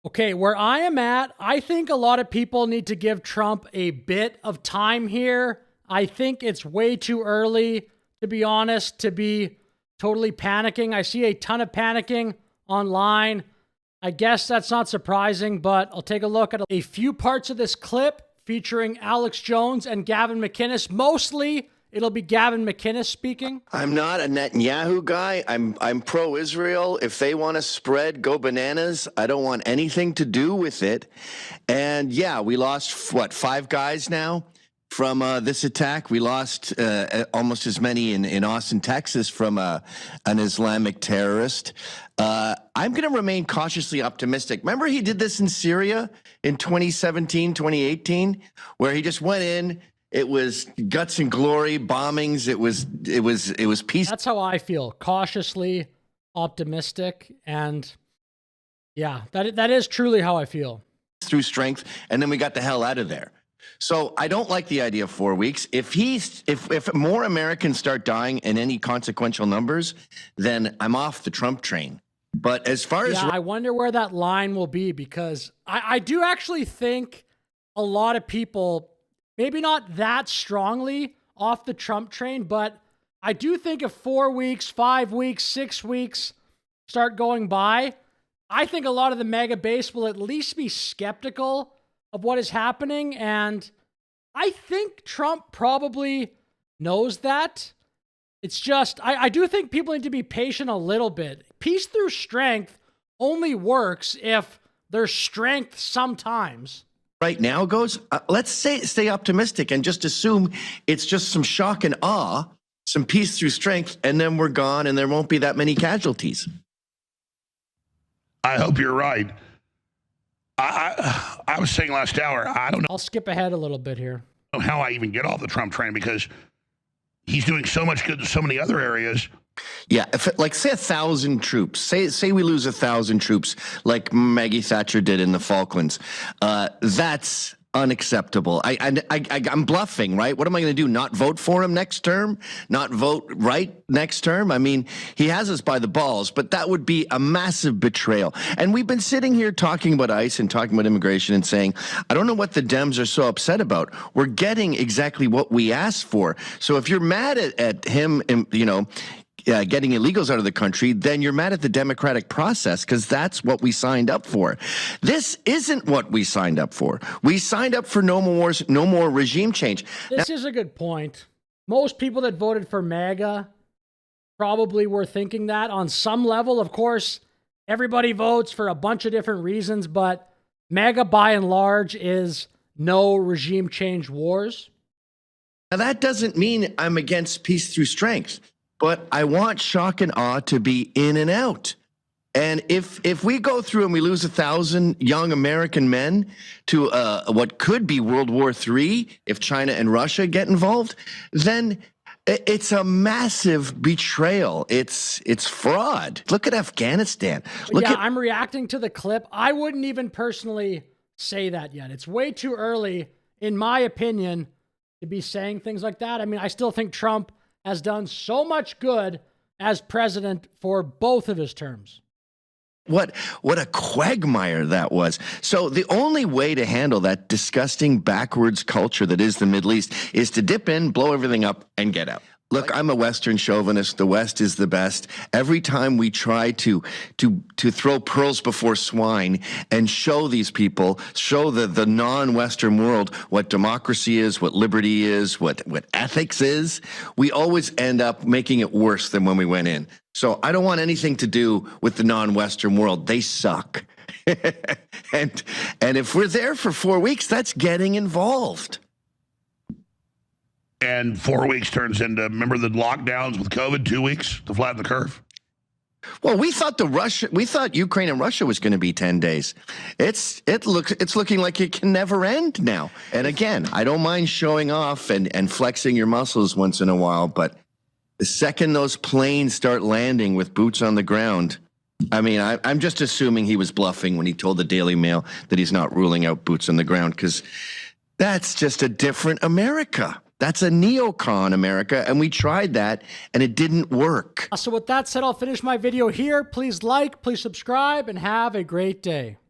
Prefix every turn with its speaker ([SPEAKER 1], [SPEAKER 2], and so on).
[SPEAKER 1] Okay, where I am at, I think a lot of people need to give Trump a bit of time here. I think it's way too early, to be honest, to be totally panicking. I see a ton of panicking online. I guess that's not surprising, but I'll take a look at a few parts of this clip featuring Alex Jones and Gavin McInnes. Mostly, it'll be Gavin McInnes speaking.
[SPEAKER 2] I'm not a Netanyahu guy. I'm pro-Israel. If they want to spread, go bananas. I don't want anything to do with it. And yeah, we lost, what, 5 guys now from this attack? We lost almost as many in Austin, Texas from an Islamic terrorist. I'm going to remain cautiously optimistic. Remember he did this in Syria in 2017, 2018, where he just went in. It was guts and glory, bombings. It was peace.
[SPEAKER 1] That's how I feel. Cautiously optimistic. And yeah, that is truly how I feel.
[SPEAKER 2] Through strength. And then we got the hell out of there. So I don't like the idea of 4 weeks. If more Americans start dying in any consequential numbers, then I'm off the Trump train. But as far as
[SPEAKER 1] I wonder where that line will be, because I do actually think a lot of people, maybe not that strongly off the Trump train, but I do think if 4 weeks, 5 weeks, 6 weeks start going by, I think a lot of the mega base will at least be skeptical of what is happening. And I think Trump probably knows that. It's just, I do think people need to be patient a little bit. Peace through strength only works if there's strength sometimes.
[SPEAKER 2] Right now goes, let's stay optimistic and just assume it's just some shock and awe, some peace through strength, and then we're gone and there won't be that many casualties.
[SPEAKER 3] I hope you're right. I was saying last hour, I don't know.
[SPEAKER 1] I'll skip ahead a little bit here.
[SPEAKER 3] How I even get off the Trump train, because he's doing so much good in so many other areas.
[SPEAKER 2] Yeah, like say 1,000 troops. Say we lose 1,000 troops, like Maggie Thatcher did in the Falklands. That's unacceptable. I'm bluffing, right? What am I going to do? Not vote for him next term? Not vote right next term? I mean, he has us by the balls, but that would be a massive betrayal. And we've been sitting here talking about ICE and talking about immigration and saying, I don't know what the Dems are so upset about. We're getting exactly what we asked for. So if you're mad at him, you know, getting illegals out of the country, then you're mad at the democratic process, because that's what we signed up for. This isn't what we signed up for. We signed up for no more wars, no more regime change.
[SPEAKER 1] This is a good point. Most people that voted for MAGA probably were thinking that on some level. Of course, everybody votes for a bunch of different reasons, but MAGA by and large is no regime change wars.
[SPEAKER 2] Now, that doesn't mean I'm against peace through strength, but I want shock and awe to be in and out. And if we go through and we lose 1,000 young American men to what could be World War III if China and Russia get involved, then it's a massive betrayal. It's fraud. Look at Afghanistan.
[SPEAKER 1] I'm reacting to the clip. I wouldn't even personally say that yet. It's way too early, in my opinion, to be saying things like that. I mean, I still think Trump has done so much good as president for both of his terms.
[SPEAKER 2] What a quagmire that was. So the only way to handle that disgusting backwards culture that is the Middle East is to dip in, blow everything up, and get out. Look, I'm a Western chauvinist. The West is the best. Every time we try to throw pearls before swine and show these people, show the non-Western world what democracy is, what liberty is, what ethics is, we always end up making it worse than when we went in. So I don't want anything to do with the non-Western world. They suck. and if we're there for 4 weeks, that's getting involved.
[SPEAKER 3] And 4 weeks turns into, remember the lockdowns with COVID, 2 weeks to flatten the curve?
[SPEAKER 2] Well, we thought Ukraine and Russia was going to be 10 days. It's looking like it can never end now. And again, I don't mind showing off and flexing your muscles once in a while, but the second those planes start landing with boots on the ground, I mean, I'm just assuming he was bluffing when he told the Daily Mail that he's not ruling out boots on the ground, because that's just a different America. That's a neocon America, and we tried that, and it didn't work.
[SPEAKER 1] So with that said, I'll finish my video here. Please like, please subscribe, and have a great day.